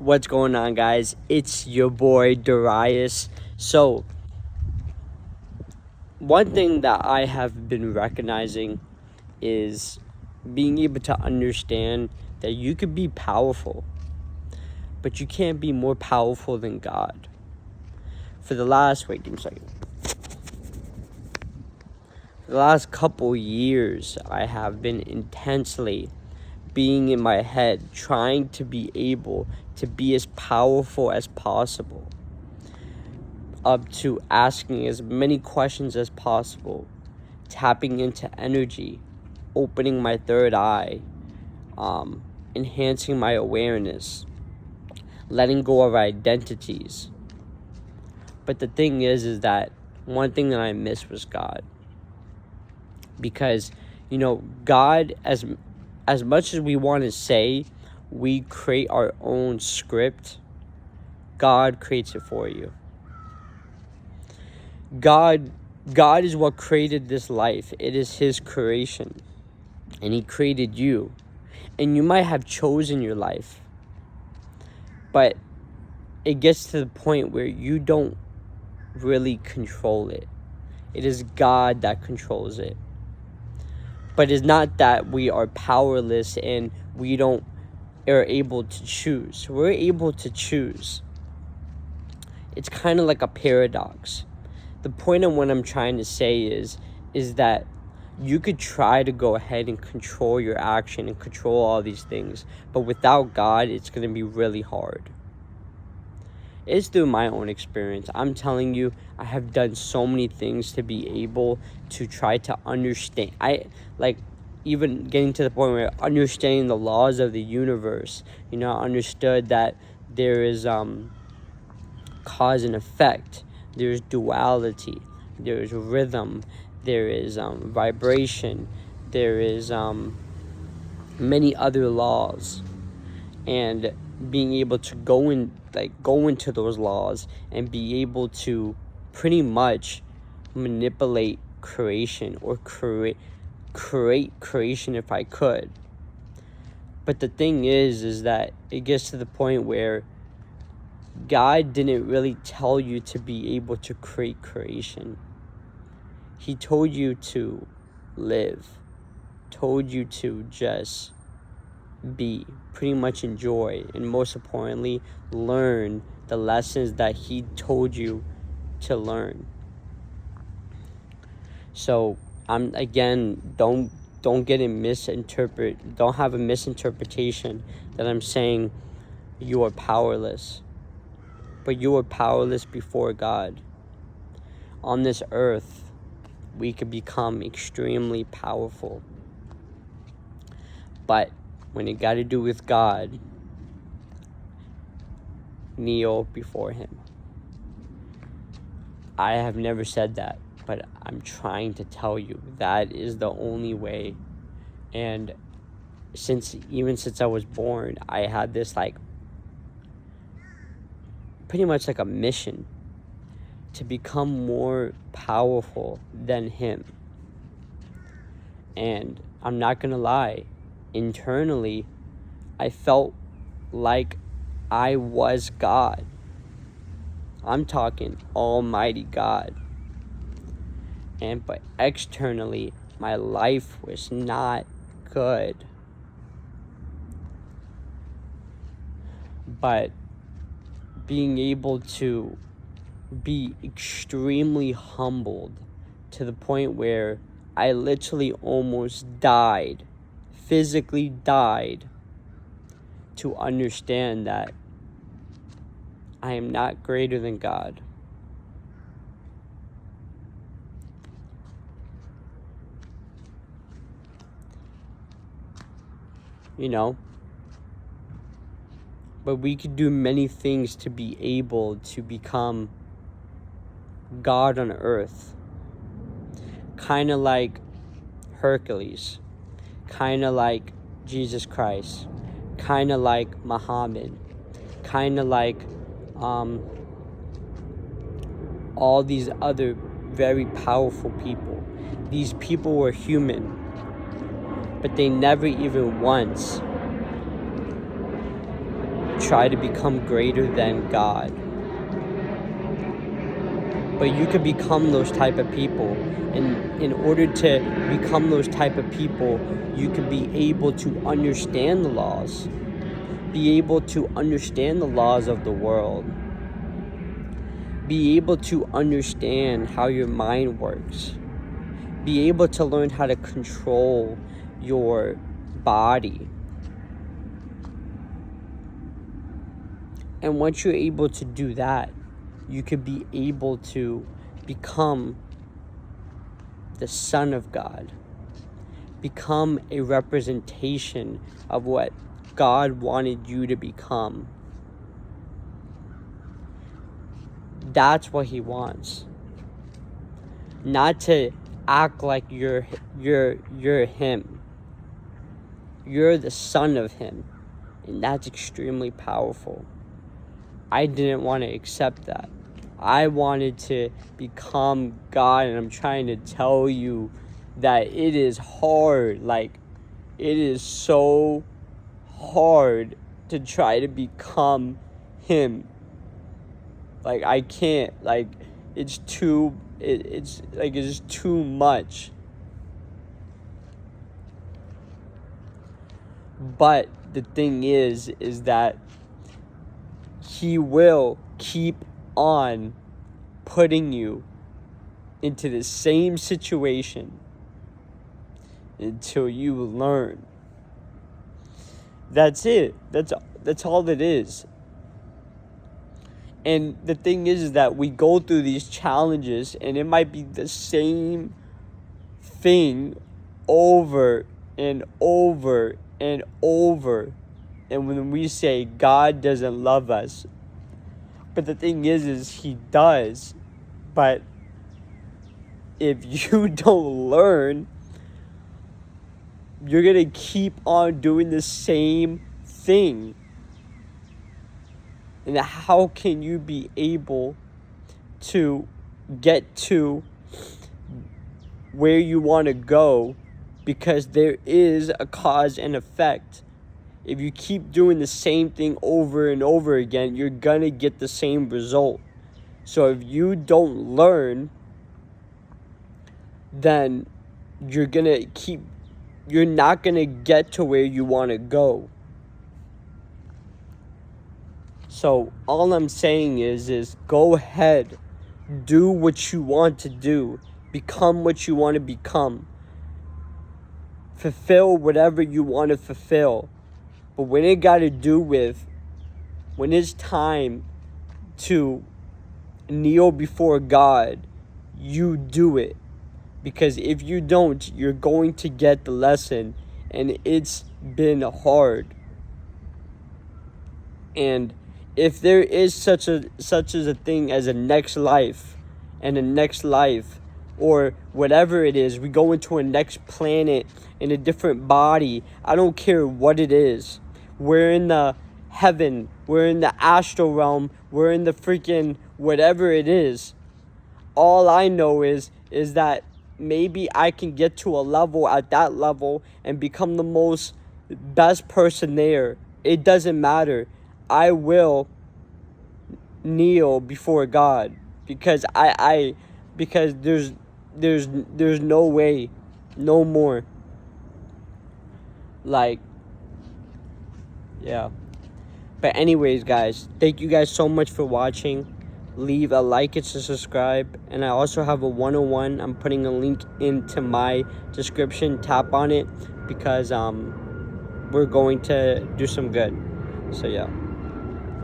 What's going on, guys? It's your boy Darius. So, one thing that I have been recognizing is being able to understand that you could be powerful, but you can't be more powerful than God. For the last For the last couple years, I have been intensely being in my head, trying to be able to be as powerful as possible, up to asking as many questions as possible, tapping into energy, opening my third eye, enhancing my awareness, letting go of identities. But the thing is that one thing that I missed was God. Because, God, as much as we want to say we create our own script, God creates it for you. God is what created this life. It is His creation. And He created you. And you might have chosen your life. But it gets to the point where you don't really control it. It is God that controls it. But it's not that we are powerless and we don't are able to choose. We're able to choose. It's kind of like a paradox. The point of what I'm trying to say is that you could try to go ahead and control your action and control all these things, but without God, it's going to be really hard. It's through my own experience. I'm telling you, I have done so many things to be able to try to understand. Even getting to the point where understanding the laws of the universe. I understood that there is cause and effect. There's duality. There's rhythm. There is vibration. There is many other laws. And being able to go into those laws and be able to pretty much manipulate creation or create creation if I could. But the thing is that it gets to the point where God didn't really tell you to be able to create creation. He told you to live, told you to just be, pretty much enjoy, and most importantly, learn the lessons that He told you to learn. So don't get it don't have a misinterpretation that I'm saying you are powerless. But you are powerless before God. On this earth, we could become extremely powerful. But when it got to do with God, kneel before Him. I have never said that, but I'm trying to tell you that is the only way. And since I was born, I had this pretty much like a mission to become more powerful than Him. And I'm not gonna lie, internally, I felt like I was God. I'm talking Almighty God. But externally, my life was not good. But being able to be extremely humbled to the point where I literally almost died, physically died, to understand that I am not greater than God. But we could do many things to be able to become God on earth. Kind of like Hercules. Kind of like Jesus Christ. Kind of like Muhammad. Kind of like all these other very powerful people. These people were human, but they never even once try to become greater than God. But you could become those type of people. And in order to become those type of people, you could be able to understand the laws. Be able to understand the laws of the world. Be able to understand how your mind works. Be able to learn how to control your body. And once you're able to do that, you could be able to become the Son of God. Become a representation of what God wanted you to become. That's what He wants. Not to act like you're Him. You're the Son of Him. And that's extremely powerful. I didn't want to accept that. I wanted to become God, and I'm trying to tell you that it is hard. Like, it is so hard to try to become Him. Like, I can't. Like, it's too much. But the thing is that He will keep on putting you into the same situation until you learn. That's it. That's all it is. And the thing is that we go through these challenges, and it might be the same thing over and over and over. And when we say God doesn't love us, but the thing is He does. But if you don't learn, you're going to keep on doing the same thing. And how can you be able to get to where you want to go? Because there is a cause and effect. If you keep doing the same thing over and over again, you're going to get the same result. So if you don't learn, then you're not going to get to where you want to go. So all I'm saying is go ahead, do what you want to do, become what you want to become, fulfill whatever you want to fulfill. But when it got to do with, when it's time to kneel before God, you do it. Because if you don't, you're going to get the lesson. And it's been hard. And if there is such as a thing as a next life, and a next life, or whatever it is, we go into a next planet in a different body. I don't care what it is. We're in the heaven. We're in the astral realm. We're in the freaking whatever it is. All I know is that maybe I can get to a level at that level and become the best person there. It doesn't matter. I will kneel before God because because there's no way, no more. Like, yeah. But anyways, guys, thank you guys so much for watching. Leave a like and subscribe. And I also have a 101. I'm putting a link into my description. Tap on it because we're going to do some good. So yeah.